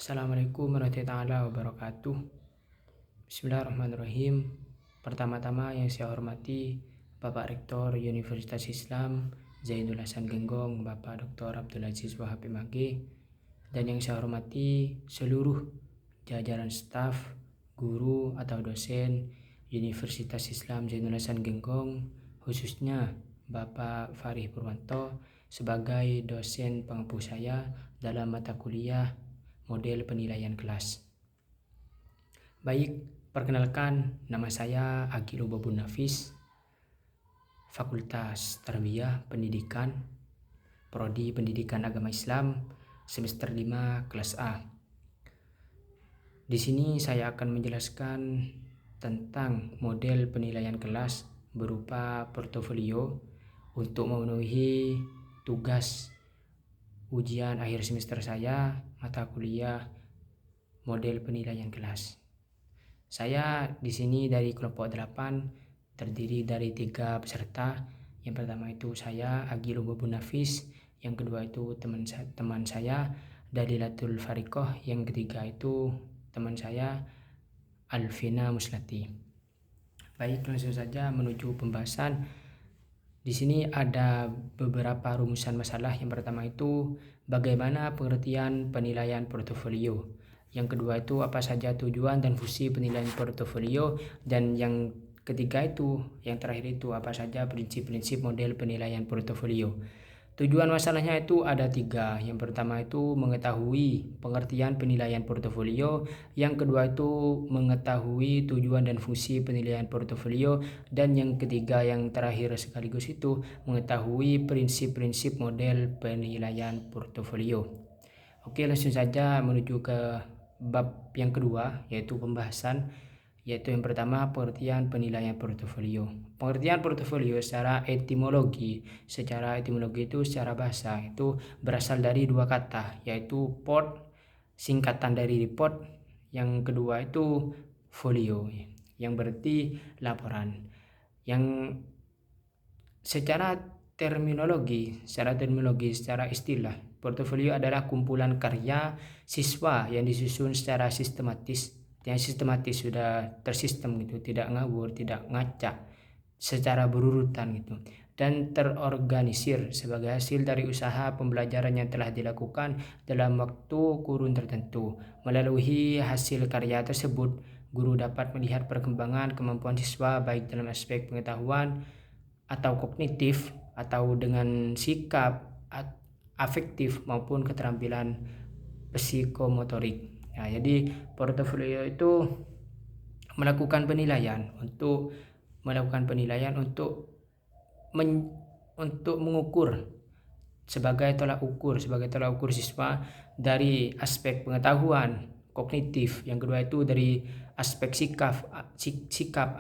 Assalamualaikum warahmatullahi wabarakatuh. Bismillahirrahmanirrahim. Pertama-tama yang saya hormati Bapak Rektor Universitas Islam Zainul Hasan Genggong, Bapak Dr. Abdul Aziz Wahab MAG, dan yang saya hormati seluruh jajaran staf, guru atau dosen Universitas Islam Zainul Hasan Genggong, khususnya Bapak Farih Purwanto sebagai dosen pengampu saya dalam mata kuliah model penilaian kelas. Baik, perkenalkan, nama saya Agil Ubabun Nafis, Fakultas Tarbiyah Pendidikan, Prodi Pendidikan Agama Islam, semester 5 kelas A. Di sini saya akan menjelaskan tentang model penilaian kelas berupa portofolio untuk memenuhi tugas ujian akhir semester saya mata kuliah model penilaian kelas. Saya di sini dari kelompok 8 terdiri dari 3 peserta. Yang pertama itu saya Agil Ubabun Nafis, yang kedua itu teman saya Dalilatul Fariqoh, yang ketiga itu teman saya Alvina Muslati. Baik, langsung saja menuju pembahasan. Di sini ada beberapa rumusan masalah. Yang pertama itu bagaimana pengertian penilaian portofolio. Yang kedua itu apa saja tujuan dan fungsi penilaian portofolio. Dan yang ketiga itu, yang terakhir itu apa saja prinsip-prinsip model penilaian portofolio. Tujuan masalahnya itu ada 3. Yang pertama itu mengetahui pengertian penilaian portofolio. Yang kedua itu mengetahui tujuan dan fungsi penilaian portofolio. Dan yang ketiga, yang terakhir sekaligus itu mengetahui prinsip-prinsip model penilaian portofolio. Oke, langsung saja menuju ke bab yang kedua, yaitu pembahasan. Yaitu yang pertama, pengertian penilaian portofolio. Pengertian portofolio secara etimologi itu secara bahasa itu berasal dari 2 kata, yaitu port, singkatan dari report, yang kedua itu folio, yang berarti laporan. Yang secara terminologi, secara istilah, portofolio adalah kumpulan karya siswa yang disusun secara sistematis. Yang sistematis sudah tersistem gitu, tidak ngawur, tidak ngacak, secara berurutan gitu, dan terorganisir sebagai hasil dari usaha pembelajaran yang telah dilakukan dalam waktu kurun tertentu. Melalui hasil karya tersebut, guru dapat melihat perkembangan kemampuan siswa baik dalam aspek pengetahuan atau kognitif, atau dengan sikap afektif maupun keterampilan psikomotorik. Nah, jadi portofolio itu melakukan penilaian untuk mengukur sebagai tolak ukur siswa dari aspek pengetahuan kognitif. Yang kedua itu dari aspek sikap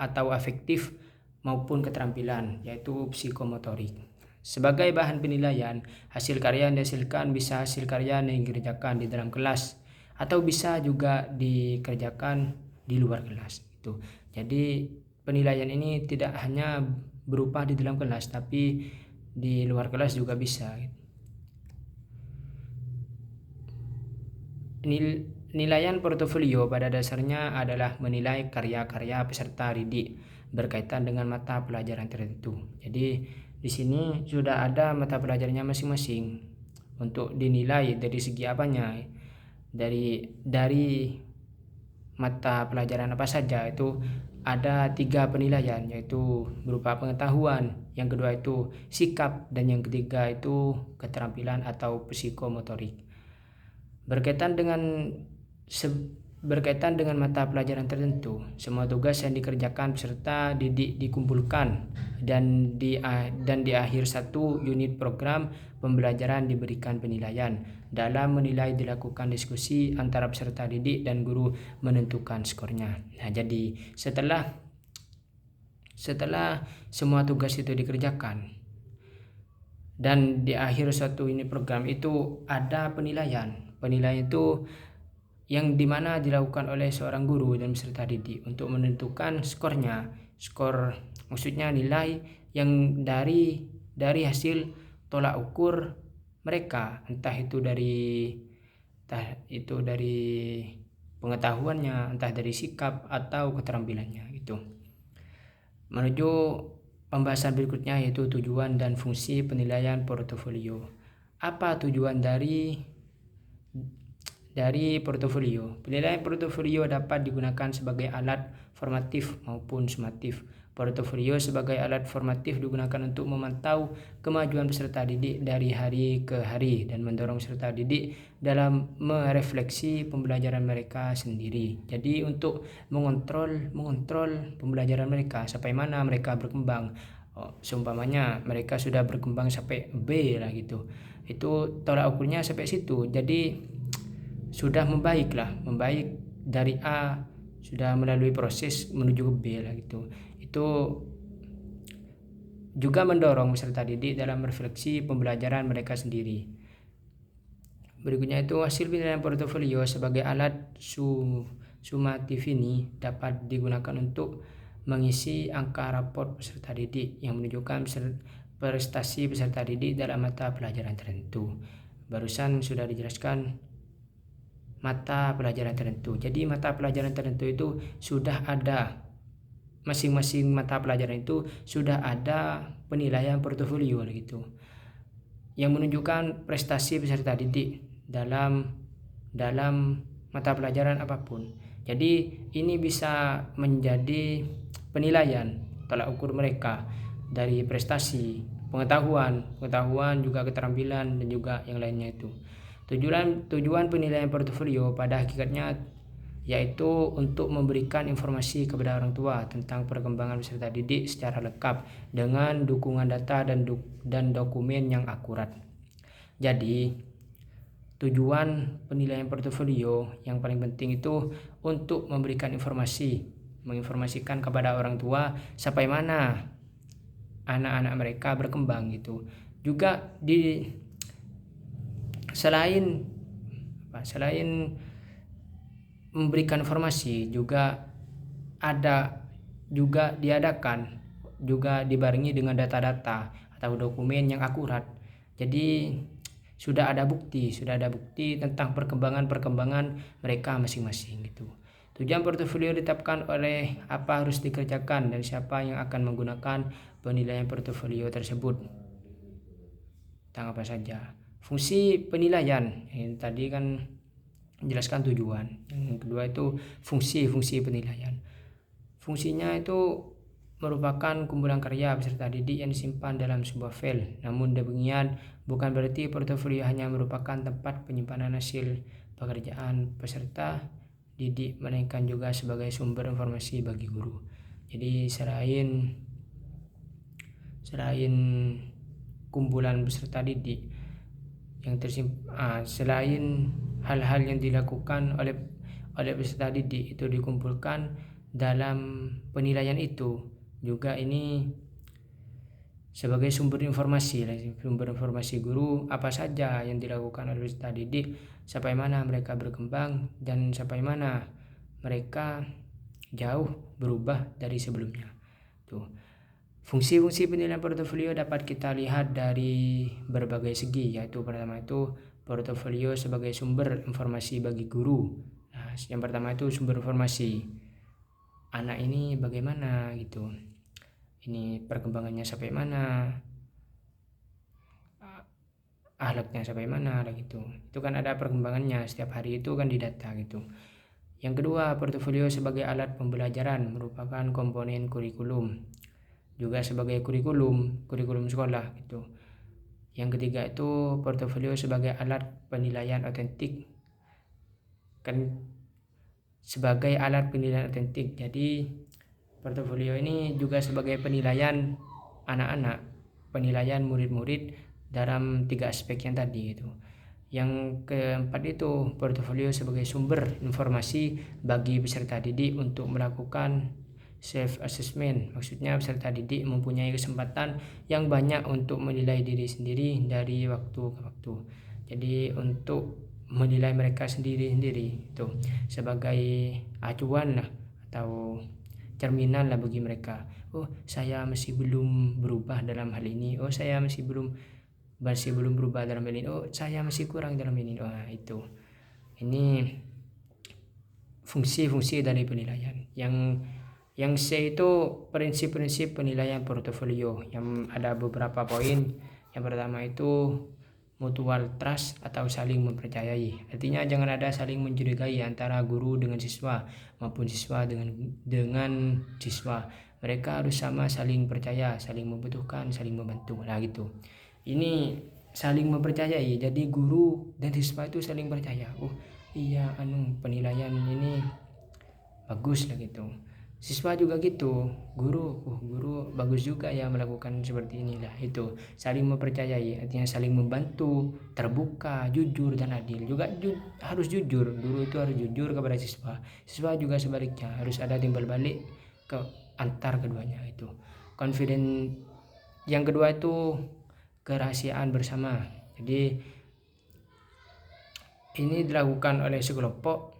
atau afektif maupun keterampilan, yaitu psikomotorik. Sebagai bahan penilaian, hasil karya yang dihasilkan bisa hasil karya yang dikerjakan di dalam kelas atau bisa juga dikerjakan di luar kelas itu. Jadi penilaian ini tidak hanya berupa di dalam kelas, tapi di luar kelas juga bisa. Penilaian portofolio pada dasarnya adalah menilai karya-karya peserta didik berkaitan dengan mata pelajaran tertentu. Jadi di sini sudah ada mata pelajarannya masing-masing untuk dinilai dari segi apanya, dari mata pelajaran apa saja. Itu ada 3 penilaian, yaitu berupa pengetahuan, yang kedua itu sikap, dan yang ketiga itu keterampilan atau psikomotorik. Berkaitan dengan mata pelajaran tertentu, semua tugas yang dikerjakan peserta didik dikumpulkan dan di akhir 1 unit program pembelajaran diberikan penilaian. Dalam menilai dilakukan diskusi antara peserta didik dan guru menentukan skornya. Nah, jadi setelah semua tugas itu dikerjakan dan di akhir 1 unit program itu ada penilaian. Penilaian itu yang dimana dilakukan oleh seorang guru dan peserta didik untuk menentukan skornya. Skor maksudnya nilai yang dari hasil tolak ukur mereka, entah itu dari entah itu dari pengetahuannya, entah dari sikap atau keterampilannya gitu. Menuju pembahasan berikutnya, yaitu tujuan dan fungsi penilaian portofolio. Apa tujuan dari portofolio? Penilaian portofolio dapat digunakan sebagai alat formatif maupun sumatif. Portofolio sebagai alat formatif digunakan untuk memantau kemajuan peserta didik dari hari ke hari dan mendorong peserta didik dalam merefleksi pembelajaran mereka sendiri. Jadi untuk mengontrol pembelajaran mereka sampai mana mereka berkembang. Seumpamanya mereka sudah berkembang sampai B lah gitu. Itu tolak ukurnya sampai situ. Jadi sudah membaik dari A, sudah melalui proses menuju ke B lah gitu. Itu juga mendorong peserta didik dalam refleksi pembelajaran mereka sendiri. Berikutnya itu hasil penilaian portofolio sebagai alat sumatif ini dapat digunakan untuk mengisi angka raport peserta didik yang menunjukkan prestasi peserta didik dalam mata pelajaran tertentu. Barusan sudah dijelaskan mata pelajaran tertentu. Jadi mata pelajaran tertentu itu sudah ada, masing-masing mata pelajaran itu sudah ada penilaian portofolio gitu, yang menunjukkan prestasi peserta didik dalam mata pelajaran apapun. Jadi ini bisa menjadi penilaian tolak ukur mereka dari prestasi, pengetahuan juga keterampilan dan juga yang lainnya itu. Tujuan penilaian portofolio pada hakikatnya yaitu untuk memberikan informasi kepada orang tua tentang perkembangan peserta didik secara lengkap dengan dukungan data dan dokumen yang akurat. Jadi tujuan penilaian portofolio yang paling penting itu untuk memberikan menginformasikan kepada orang tua sampai mana anak-anak mereka berkembang gitu. Juga selain memberikan informasi juga dibarengi dengan data-data atau dokumen yang akurat. Jadi sudah ada bukti tentang perkembangan mereka masing-masing gitu. Tujuan portofolio ditetapkan oleh apa harus dikerjakan dan siapa yang akan menggunakan penilaian portofolio tersebut. Tentang apa saja. Fungsi penilaian, tadi kan menjelaskan tujuan. Yang kedua itu fungsi penilaian. Fungsinya itu merupakan kumpulan karya peserta didik yang disimpan dalam sebuah file. Namun demikian bukan berarti portofolio hanya merupakan tempat penyimpanan hasil pekerjaan peserta didik, melainkan juga sebagai sumber informasi bagi guru. Jadi selain kumpulan peserta didik yang selain hal-hal yang dilakukan oleh peserta didik itu dikumpulkan dalam penilaian itu, juga ini sebagai sumber informasi guru apa saja yang dilakukan oleh peserta didik, sampai mana mereka berkembang dan sampai mana mereka jauh berubah dari sebelumnya. Tuh. Fungsi-fungsi penilaian portofolio dapat kita lihat dari berbagai segi, yaitu pertama itu portofolio sebagai sumber informasi bagi guru. Nah, yang pertama itu sumber informasi. Anak ini bagaimana gitu. Ini perkembangannya sampai mana. Akhlaknya sampai mana gitu. Itu kan ada perkembangannya setiap hari, itu kan didata gitu. Yang kedua, portofolio sebagai alat pembelajaran merupakan komponen kurikulum. Juga sebagai kurikulum sekolah gitu. Yang ketiga itu portofolio sebagai alat penilaian otentik. Kan sebagai alat penilaian otentik. Jadi portofolio ini juga sebagai penilaian anak-anak, penilaian murid-murid dalam 3 aspek yang tadi gitu. Yang keempat itu portofolio sebagai sumber informasi bagi peserta didik untuk melakukan self assessment. Maksudnya peserta didik mempunyai kesempatan yang banyak untuk menilai diri sendiri dari waktu ke waktu. Jadi untuk menilai mereka sendiri itu sebagai acuan lah atau cerminan lah bagi mereka. Oh, saya masih belum berubah dalam hal ini. Oh, saya masih belum berubah dalam hal ini. Oh, saya masih kurang dalam ini. Itu Ini fungsi-fungsi dari penilaian. Yang C itu prinsip-prinsip penilaian portofolio, yang ada beberapa poin. Yang pertama itu mutual trust atau saling mempercayai. Artinya jangan ada saling mencurigai antara guru dengan siswa maupun siswa dengan siswa. Mereka harus sama, saling percaya, saling membutuhkan, saling membantu. Nah gitu. Ini saling mempercayai. Jadi guru dan siswa itu saling percaya. Oh iya, penilaian ini bagus lah gitu. Siswa juga gitu, guru bagus juga ya melakukan seperti inilah. Itu saling mempercayai, artinya saling membantu, terbuka, jujur dan adil. Juga harus jujur, guru itu harus jujur kepada siswa. Siswa juga sebaliknya, harus ada timbal balik ke antar keduanya. Itu confident. Yang kedua itu kerahasiaan bersama. Jadi ini dilakukan oleh sekelompok.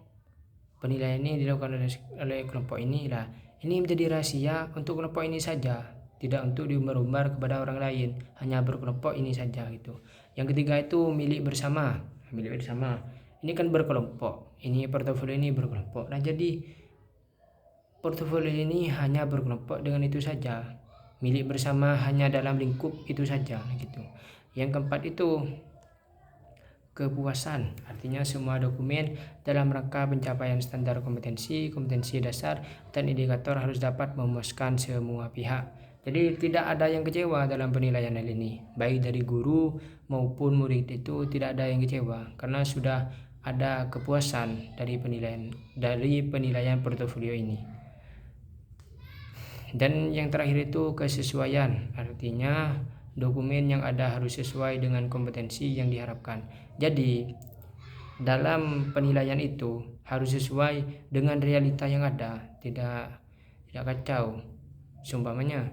Penilaian ini dilakukan oleh kelompok ini lah. Ini menjadi rahasia untuk kelompok ini saja, tidak untuk diumbar-umbar kepada orang lain, hanya berkelompok ini saja gitu. Yang ketiga itu milik bersama. Milik bersama ini kan berkelompok, ini portofolio ini berkelompok. Nah jadi portofolio ini hanya berkelompok dengan itu saja, milik bersama hanya dalam lingkup itu saja gitu. Yang keempat itu kepuasan, artinya semua dokumen dalam rangka pencapaian standar kompetensi dasar dan indikator harus dapat memuaskan semua pihak. Jadi tidak ada yang kecewa dalam penilaian hal ini, baik dari guru maupun murid itu tidak ada yang kecewa karena sudah ada kepuasan dari penilaian portofolio ini. Dan yang terakhir itu kesesuaian, artinya dokumen yang ada harus sesuai dengan kompetensi yang diharapkan. Jadi dalam penilaian itu harus sesuai dengan realita yang ada, tidak kacau. Seumpamanya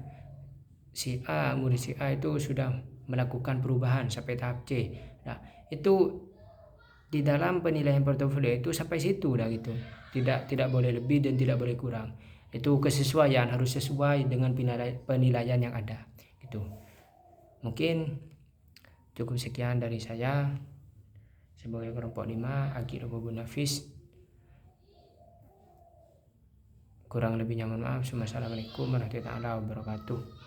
murid si A itu sudah melakukan perubahan sampai tahap C. Nah, itu di dalam penilaian portofolio itu sampai situ dah gitu. Tidak boleh lebih dan tidak boleh kurang. Itu kesesuaian, harus sesuai dengan penilaian yang ada gitu. Mungkin cukup sekian dari saya sebagai kelompok 5 Aki Robobu Nafis. Kurang lebihnya mohon maaf. Assalamualaikum warahmatullahi wabarakatuh.